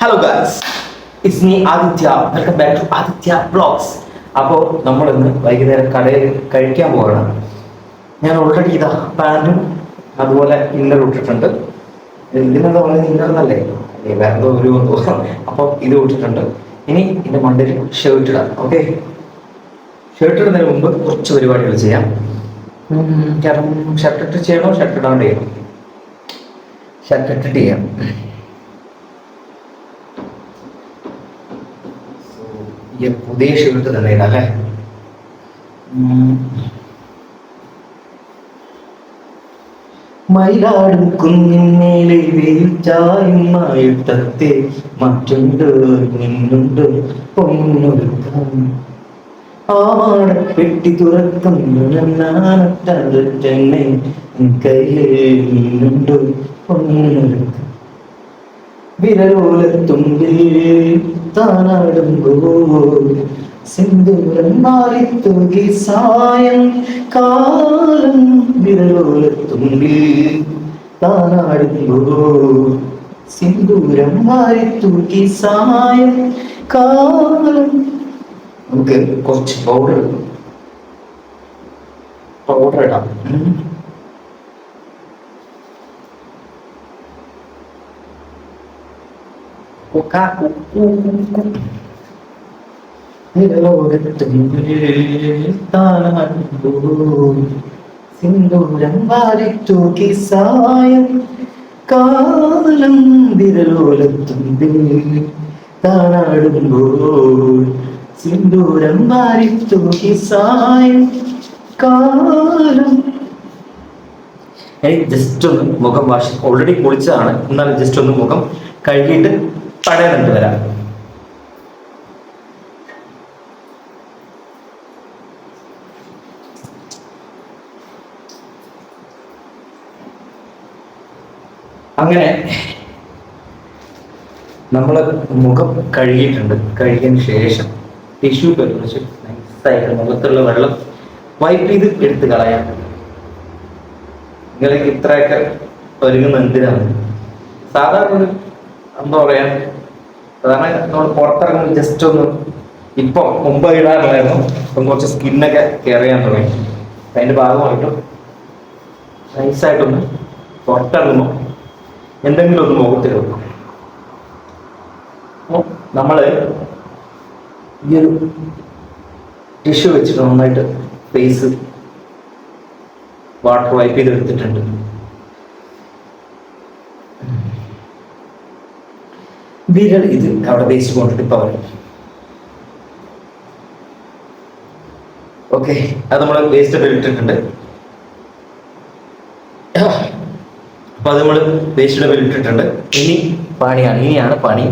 Hello guys, it's me Aditya. Welcome back to Aditya vlogs. അപ്പോൾ നമ്മളിന്ന് വൈകുന്നേരം കടയിൽ കഴിക്കാൻ പോവുകയാണ്. ഞാൻ ഓൾറെഡി ഇതാ പാൻറ്റും അതുപോലെ ഇന്നർ ഇട്ടിട്ടുണ്ട്. ഇതിനെന്താ പറയുന്നത്, ഇന്നർ എന്നല്ലേ, വേറെ എന്തോ ഒരു അപ്പോൾ ഇത് ഇട്ടിട്ടുണ്ട്. ഇനി ഇതിൻ്റെ മണ്ടയിൽ ഷർട്ട് ഇടാം. ഓക്കെ, ഷർട്ട് ഇടുന്നതിന് മുമ്പ് കുറച്ച് പരിപാടികൾ ചെയ്യാം. കാരണം ഷർട്ട് ഇട്ട് ചെയ്യണോ ഷർട്ട് ഇടാണ്ട് ചെയ്യണം? ഷർട്ട് ഇട്ടിട്ട് ചെയ്യാം. ഈ പുതിയ ഷർട്ട് തന്നെ ഇടാം അല്ലേ. മയിലാടും കുഞ്ഞിന്മേലെ വെയിൽ ചായുമായിട്ടത്തെ മറ്റുണ്ട് നിന്നുണ്ട് പൊന്നൊരുക്കം. ആടപ്പെട്ടി തുറക്കുന്നേ കയ്യിൽ നിന്നുണ്ട് പൊന്നൊരുക്കം. വിരലോലത്തുമ്പിൽ താനാടുമ്പോൾ സിന്ദൂരം മാറിത്തൂകി സായം കാലം. വിരലോലത്തുമ്പിൽ താനാടുമ്പോൾ സിന്ദൂരം മാറിത്തൂകി സായം കാലം. നമുക്ക് കുറച്ച് പൗഡർ ഇടാം. സിന്ദൂരം വാരിത്തൂക്കി സായം കാലം. വിരലോലത്തുമ്പിൽ താനാടുമ്പോൾ സിന്ദൂരം വാരിത്തൂക്കി സായം കാലം. ജസ്റ്റ് ഒന്ന് മുഖം വാഷ് ഓൾറെഡി കുളിച്ചതാണ്, എന്നാലും ജസ്റ്റ് ഒന്ന് മുഖം കഴുകിയിട്ട് പഴയ കണ്ടു വരാം. അങ്ങനെ നമ്മൾ മുഖം കഴുകിയിട്ടുണ്ട്. കഴുകിയതിന് ശേഷം ടിഷ്യൂ പേപ്പർ വെച്ച് നൈസായിട്ട് മുഖത്തുള്ള വെള്ളം വൈപ്പ് ചെയ്ത് എടുത്ത് കളയാം. നിങ്ങൾക്ക് ഇത്രയൊക്കെ ഒരുങ്ങുന്ന എന്തിനാണ്? സാധാരണ ഒരു എന്താ പറയാ, സാധാരണ നമ്മൾ പുറത്തിറങ്ങുമ്പോൾ ജസ്റ്റ് ഒന്ന്, ഇപ്പം മുമ്പ് ഇടാറില്ലായിരുന്നു, ഇപ്പം കുറച്ച് സ്കിന്നൊക്കെ കെയർ ചെയ്യാൻ തുടങ്ങി. അതിന്റെ ഭാഗമായിട്ടും നൈസായിട്ടൊന്ന് പുറത്തിറങ്ങുമ്പോൾ എന്തെങ്കിലും ഒന്ന് മുഖത്തിൽ വെക്കും. അപ്പോൾ നമ്മൾ ഈ ഒരു ടിഷ്യൂ വെച്ചിട്ട് നന്നായിട്ട് ഫേസ് വാട്ടർ വൈപ്പ് ചെയ്തെടുത്തിട്ടുണ്ട്. വിരൽ ഇത് അവിടെ വേസ്റ്റ് കൊണ്ടിട്ട് ഇപ്പൊ വരും. ഓക്കെ, അത് നമ്മൾ വേസ്റ്റ് ഇട്ടിട്ടുണ്ട്. അപ്പൊ അത് നമ്മൾ വേസ്റ്റ് ഇട്ടിട്ടുണ്ട്. ഇനിയാണ് പണി.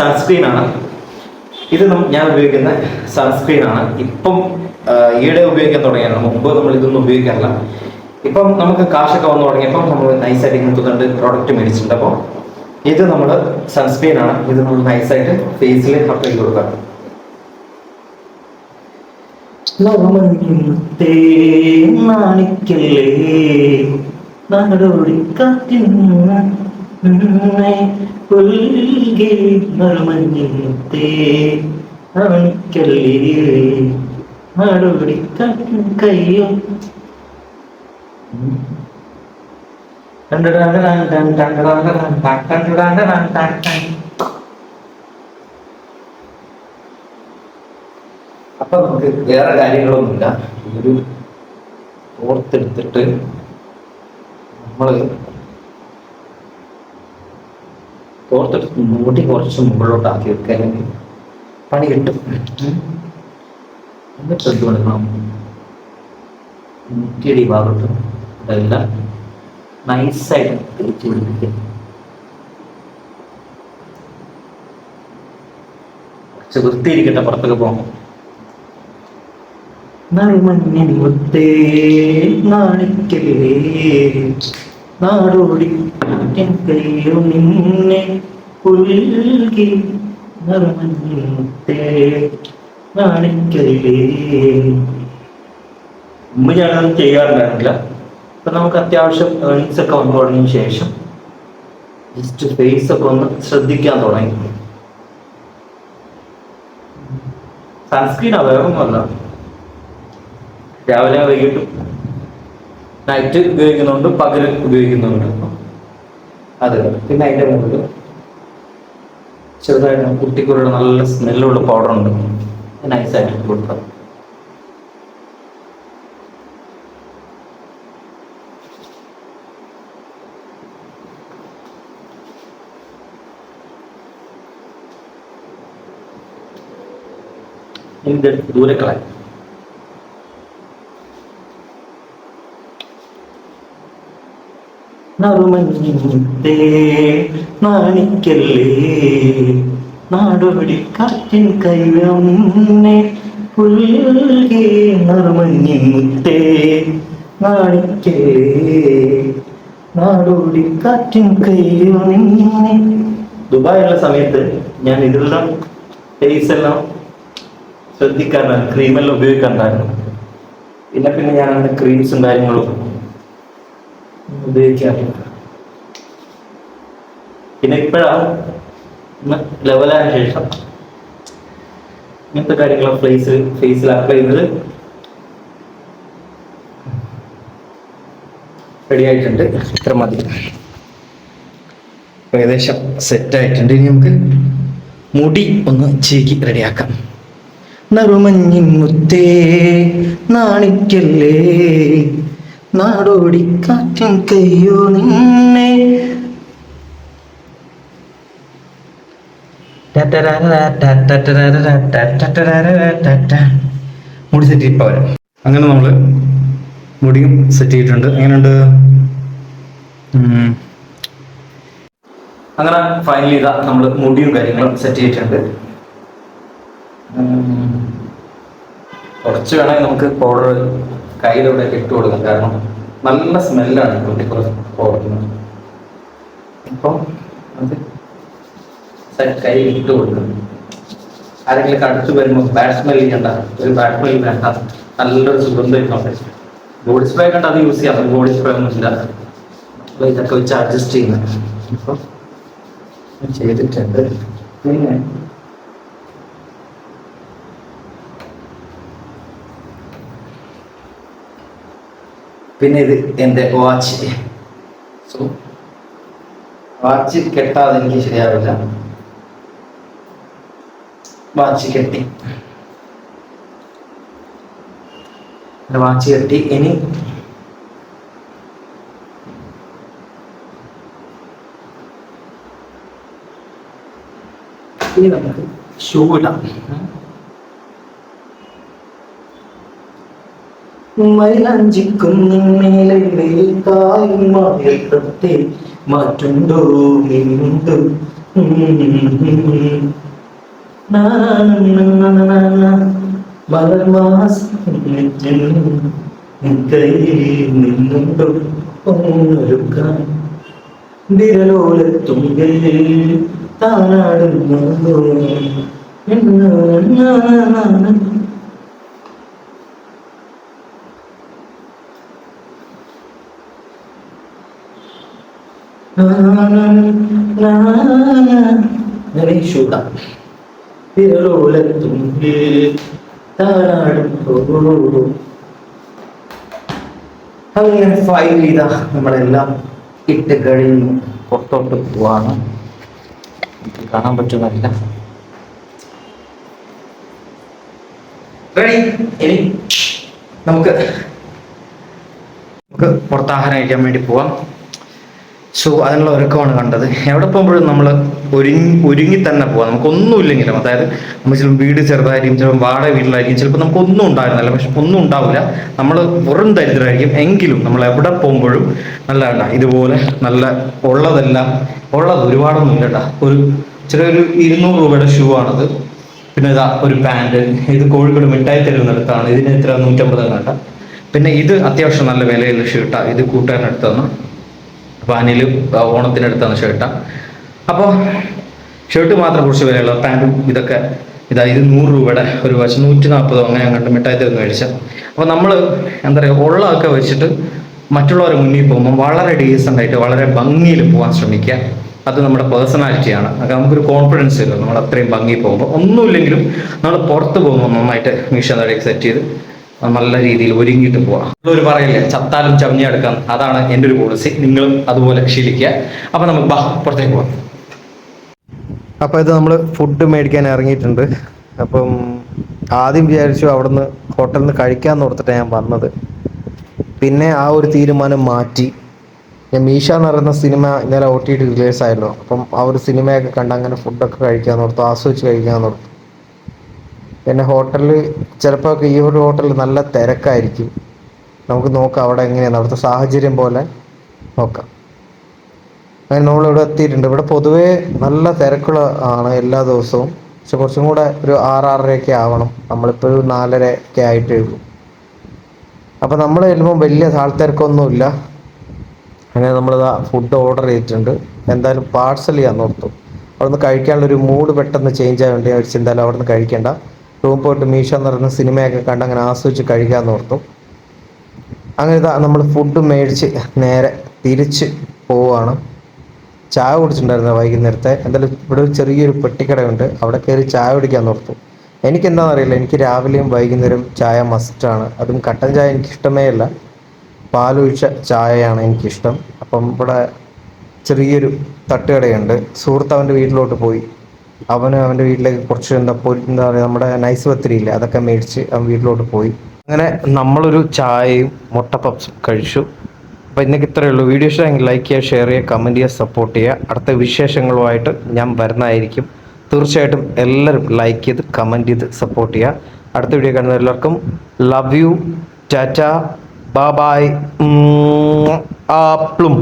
സൺസ്ക്രീൻ ആണ് ഇത്. ഞാൻ ഉപയോഗിക്കുന്ന സൺസ്ക്രീൻ ആണ്. ഇപ്പം ഈയിടെ ഉപയോഗിക്കാൻ തുടങ്ങിയാണ്. മുമ്പ് നമ്മൾ ഇതൊന്നും ഉപയോഗിക്കാറില്ല. ഇപ്പം നമുക്ക് കാശൊക്കെ വന്നു തുടങ്ങിയപ്പോൾ നമ്മൾ നൈസായിട്ട് ഇങ്ങനത്തെ പ്രോഡക്റ്റ് മേടിച്ചിട്ടുണ്ട്. അപ്പോൾ ഇത് നമ്മൾ സൺസ്ക്രീൻ ആണ്. ഇത് നമ്മൾ നൈസായിട്ട് ഫേസിൽ അപ്ലൈ ചെയ്ത് കൊടുക്കാം. നാടോടി കാറ്റിൻ കയ്യോ. അപ്പൊ നമുക്ക് വേറെ കാര്യങ്ങളൊന്നുമില്ല. ഒരു ഓർത്തെടുത്തിട്ട് മുടി കുറച്ച് മുകളിലോട്ട് ആക്കി വെക്കുകയാണെങ്കിൽ പണി കിട്ടും. എന്നിട്ട് എന്ത് വേണം, മുറ്റിയടി ഭാഗത്ത് ഇതെല്ലാം നൈസായിട്ട് തേച്ച് പിടിപ്പിക്കുക. കുറച്ച് വൃത്തിയിരിക്കട്ടെ, പുറത്തൊക്കെ പോകുമ്പോൾ. നറുമഞ്ഞിമുത്തേ നാണിക്കലേ നാടോടി കയ്യോ നിന്നെ പുൽകി. നറുമഞ്ഞിമുത്തേ നാണിക്കലേ. മുമ്പ് ഞാനൊന്നും ചെയ്യാറുണ്ടായിരുന്നില്ല. ഇപ്പൊ നമുക്ക് അത്യാവശ്യം ഏർണിങ്സ് ഒക്കെ വന്നു തുടങ്ങിയ ശേഷം ജസ്റ്റ് ഫേസ് ഒക്കെ ഒന്ന് ശ്രദ്ധിക്കാൻ തുടങ്ങി. സൺസ്ക്രീൻ വേറൊന്നുമല്ല, രാവിലെ വൈകിട്ടും നൈറ്റ് ഉപയോഗിക്കുന്നുണ്ട്, പകൽ ഉപയോഗിക്കുന്നുണ്ട്. അത് പിന്നെ അതിൻ്റെ മുകളിൽ ചെറുതായിട്ട് കുട്ടിക്കുള്ള നല്ല സ്മെല്ലുള്ള പൗഡർ ഉണ്ട്, നൈസായിട്ട് കൊടുക്കാം. ഇതിന്റെ ദൂരെ കളയാം. നറുമഞ്ഞിത്തേ നാണിക്കല്ലേ നാടോടി കാറ്റിൻ കൈവന്നെ പുൽകേ നറുമഞ്ഞിത്തേ നാണിക്കല്ലേ നാടോടി കാറ്റിൻ കൈവന്നെ. ദുബായുള്ള സമയത്ത് ഞാൻ ഇതെല്ലാം ഫേസ് എല്ലാം ശ്രദ്ധിക്കാറുണ്ട്, ക്രീമെല്ലാം ഉപയോഗിക്കാറുണ്ടായിരുന്നു. പിന്നെ ഞാൻ അങ്ങനെ ക്രീംസും കാര്യങ്ങളും ഉപയോഗിക്കാറില്ല. പിന്നെ ഇപ്പോഴാണ് ലെവലായ ശേഷം ഇങ്ങനത്തെ കാര്യങ്ങൾ ഫേസിൽ അപ്ലൈ ചെയ്തത് റെഡി ആയിട്ടുണ്ട്. ഇത്ര മതി, ഏകദേശം സെറ്റ് ആയിട്ടുണ്ട്. ഇനി നമുക്ക് മുടി ഒന്ന് ചീകി റെഡിയാക്കാം. നറുമഞ്ഞിൻ മുത്തേ നാണിക്കല്ലേ നാടോടി കാറ്റിൻ കയ്യോ നിന്നെ. മുടി സെറ്റ് ഇപ്പൊ വരാം. അങ്ങനെ നമ്മള് മുടിയും സെറ്റ് ചെയ്തിട്ടുണ്ട്. എങ്ങനെയുണ്ട്? അങ്ങനെ ഫൈനലി ഇതാ നമ്മള് മുടിയും കാര്യങ്ങളും സെറ്റ് ചെയ്തിട്ടുണ്ട്. കുറച്ച് വേണമെങ്കിൽ നമുക്ക് പൗഡർ കയ്യിലൂടെ ഇട്ട് കൊടുക്കാം, കാരണം നല്ല സ്മെല്ലാണ് കുറച്ച് പൗഡറിന്. ഇപ്പം അത് കയ്യിൽ ഇട്ട് കൊടുക്കണം. ആരെങ്കിലും അടുത്ത് വരുമ്പോൾ ബാഡ് സ്മെൽ ചെയ്യണ്ട, ഒരു ബാഡ് സ്മെൽ വേണ്ട, നല്ലൊരു സുഗന്ധം ഇട്ടുണ്ട്. ബോഡി സ്പ്രേ കണ്ട അത് യൂസ് ചെയ്യാം, ബോഡി സ്പ്രേ ഒന്നും ഇല്ല. അപ്പോൾ ഇതൊക്കെ വെച്ച് അഡ്ജസ്റ്റ് ചെയ്യുന്നത് ഇപ്പം ചെയ്തിട്ടുണ്ട്. പിന്നെ ഇത് എൻ്റെ വാച്ച്. സോ വാച്ച് കെട്ടാതെ എനിക്ക് ശരിയാവില്ല. വാച്ച് കെട്ടി, വാച്ച് കെട്ടി. ഇനി നമുക്ക് ഷൂ ഇടാം. മൈലാഞ്ചിക്കുന്നിന്മേലെ കായുമായത്തെ മാറ്റുണ്ടോ നിന്നുണ്ടോ മലർമാസം കയ്യിൽ നിന്നുണ്ടോ ഒന്നൊരുക്കാൻ വിരലോലത്തുമ്പിൽ താനാടുന്നു. അങ്ങനെ ഫൈൽ ചെയ്താ നമ്മളെല്ലാം ഇട്ട് കഴിഞ്ഞു. പുറത്തോട്ട് പോവാണ്, കാണാൻ പറ്റുന്നില്ല. റെഡി. ഇനി നമുക്ക് പുറത്താഹാരം കഴിക്കാൻ വേണ്ടി പോവാം. സോ അതിനുള്ള ഒരുക്കമാണ് കണ്ടത്. എവിടെ പോകുമ്പോഴും നമ്മൾ ഒരുങ്ങി തന്നെ പോവാം. നമുക്കൊന്നുമില്ലെങ്കിലും, അതായത് നമ്മൾ ചിലപ്പോൾ വീട് ചെറുതായിരിക്കും, ചിലപ്പോൾ വാടക വീട്ടിലായിരിക്കും, ചിലപ്പോൾ നമുക്കൊന്നും ഉണ്ടായിരുന്നില്ല, പക്ഷെ ഒന്നും ഉണ്ടാവില്ല, നമ്മൾ വെറും ദരിദ്രമായിരിക്കും. എങ്കിലും നമ്മൾ എവിടെ പോകുമ്പോഴും നല്ല ഇതുപോലെ നല്ല ഉള്ളത് ഒരുപാടൊന്നും ഇല്ല. ഒരു ചെറിയൊരു 200 രൂപയുടെ ഷൂ ആണത്. പിന്നെ ഇതാ ഒരു പാൻറ്, ഇത് കോഴിക്കോട് മിഠായി തരുന്നിടത്താണ്. ഇതിന് എത്ര 150 കണ്ട. പിന്നെ ഇത് അത്യാവശ്യം നല്ല വിലയുള്ള ഷർട്ടാണ്. ഇത് കൂട്ടുകാരനെടുത്താണ്, വാനിൽ ഓണത്തിനടുത്താണ് ഷർട്ടാണ്. അപ്പോൾ ഷർട്ട് മാത്രം കുറച്ച് വിലയുള്ള, പാൻറ്റും ഇതൊക്കെ ഇത് 100 രൂപയുടെ ഒരു വശം 140 അങ്ങനെ അങ്ങോട്ട് മിഠായി തരുന്ന മേടിച്ച. അപ്പോൾ നമ്മൾ എന്താ പറയുക, ഉള്ളതൊക്കെ വെച്ചിട്ട് മറ്റുള്ളവരെ മുന്നിൽ പോകുമ്പോൾ വളരെ ഡീസൻ്റ് ആയിട്ട് വളരെ ഭംഗിയിൽ പോകാൻ ശ്രമിക്കുക. അത് നമ്മുടെ പേഴ്സണാലിറ്റിയാണ്. അത് നമുക്കൊരു കോൺഫിഡൻസ് വരും നമ്മൾ അത്രയും ഭംഗി പോകുമ്പോൾ. ഒന്നുമില്ലെങ്കിലും നമ്മൾ പുറത്ത് പോകുമ്പോൾ നന്നായിട്ട് മീശ താടിയൊക്കെ സെറ്റ് ചെയ്ത് നല്ല രീതിയിൽ ഒരുങ്ങിയിട്ട് പോവാം. ഒരു പറയില്ലേ, ചത്താലും ചമഞ്ഞെടുക്കാം. അതാണ് എൻ്റെ ഒരു പോളിസി. നിങ്ങളും അതുപോലെ ശീലിക്കുക. അപ്പം നമുക്ക് പുറത്തേക്ക് പോവാം. അപ്പോൾ ഇത് നമ്മൾ ഫുഡ് മേടിക്കാൻ ഇറങ്ങിയിട്ടുണ്ട്. അപ്പം ആദ്യം വിചാരിച്ചു അവിടുന്ന് ഹോട്ടലിൽ നിന്ന് കഴിക്കാമെന്ന് ഓർത്തിട്ടാണ് ഞാൻ വന്നത്. പിന്നെ ആ ഒരു തീരുമാനം മാറ്റി. ഞാൻ മീശ എന്ന് പറയുന്ന സിനിമ ഇന്നലെ OTT റിലീസ് ആയല്ലോ. അപ്പം ആ ഒരു സിനിമയൊക്കെ കണ്ട് അങ്ങനെ ഫുഡൊക്കെ കഴിക്കാമെന്ന് ഓർത്തു, ആസ്വദിച്ച് കഴിക്കാമെന്ന് ഓർത്തു. പിന്നെ ഹോട്ടലിൽ ചിലപ്പോൾ ഈ ഒരു ഹോട്ടലിൽ നല്ല തിരക്കായിരിക്കും. നമുക്ക് നോക്കാം അവിടെ എങ്ങനെയാണ്, അവിടുത്തെ സാഹചര്യം പോലെ നോക്കാം. അങ്ങനെ നമ്മളിവിടെ എത്തിയിട്ടുണ്ട്. ഇവിടെ പൊതുവേ നല്ല തിരക്കുള്ള ആണ് എല്ലാ ദിവസവും. പക്ഷെ കുറച്ചും കൂടെ ഒരു 6-6:30 ആവണം. നമ്മളിപ്പോൾ ഒരു 4:30 ആയിട്ടേ ഉള്ളൂ. അപ്പോൾ നമ്മൾ ചെല്ലുമ്പോൾ വലിയ ആൾത്തിരക്കൊന്നുമില്ല. അങ്ങനെ നമ്മളിതാ ഫുഡ് ഓർഡർ ചെയ്തിട്ടുണ്ട്. എന്തായാലും പാഴ്സൽ ചെയ്യാൻ ഓർത്തു. അവിടുന്ന് കഴിക്കാനുള്ളൊരു മൂഡ് പെട്ടെന്ന് ചേഞ്ച് ആകാൻ വേണ്ടി അടിച്ച് എന്തായാലും അവിടെ നിന്ന് കഴിക്കേണ്ട, റൂം പോയിട്ട് മീശ എന്ന് പറയുന്ന സിനിമയൊക്കെ കണ്ട് അങ്ങനെ ആസ്വദിച്ച് കഴിക്കാമെന്ന് ഓർത്തു. അങ്ങനെ ഇതാ നമ്മൾ ഫുഡ് മേടിച്ച് നേരെ തിരിച്ച് പോവുകയാണ്. ചായ കുടിച്ചിട്ടുണ്ടായിരുന്നു വൈകുന്നേരത്തെ. എന്തായാലും ഇവിടെ ഒരു ചെറിയൊരു പെട്ടിക്കടയുണ്ട്, അവിടെ കയറി ചായ കുടിക്കാൻ ഓർത്തു. എനിക്കെന്താണെന്നറിയില്ല, എനിക്ക് രാവിലെയും വൈകുന്നേരം ചായ മസ്റ്റാണ്. അതും കട്ടൻ ചായ എനിക്കിഷ്ടമേ അല്ല, പാലൊഴിച്ച ചായയാണ് എനിക്കിഷ്ടം. അപ്പം ഇവിടെ ചെറിയൊരു തട്ടുകടയുണ്ട്. സുഹൃത്ത് അവൻ്റെ വീട്ടിലോട്ട് പോയി. അവൻ്റെ വീട്ടിലേക്ക് കുറച്ച് എന്താ പറയുക, നമ്മുടെ നൈസ് പത്തിരി ഇല്ല, അതൊക്കെ മേടിച്ച് അവൻ വീട്ടിലോട്ട് പോയി. അങ്ങനെ നമ്മളൊരു ചായയും മുട്ട പപ്സും കഴിച്ചു. അപ്പോൾ ഇന്നേക്ക് ഇത്രയേ ഉള്ളൂ. വീഡിയോ ഇഷ്ടമെങ്കിൽ ലൈക്ക് ചെയ്യുക, ഷെയർ ചെയ്യുക, കമൻറ്റ് ചെയ്യുക, സപ്പോർട്ട് ചെയ്യുക. അടുത്ത വിശേഷങ്ങളുമായിട്ട് ഞാൻ വരുന്നതായിരിക്കും. തീർച്ചയായിട്ടും എല്ലാവരും ലൈക്ക് ചെയ്ത് കമൻറ്റ് ചെയ്ത് സപ്പോർട്ട് ചെയ്യുക. അടുത്ത വീഡിയോ കാണുന്ന എല്ലാവർക്കും love you, tata, bye bye, ആപ്ലും.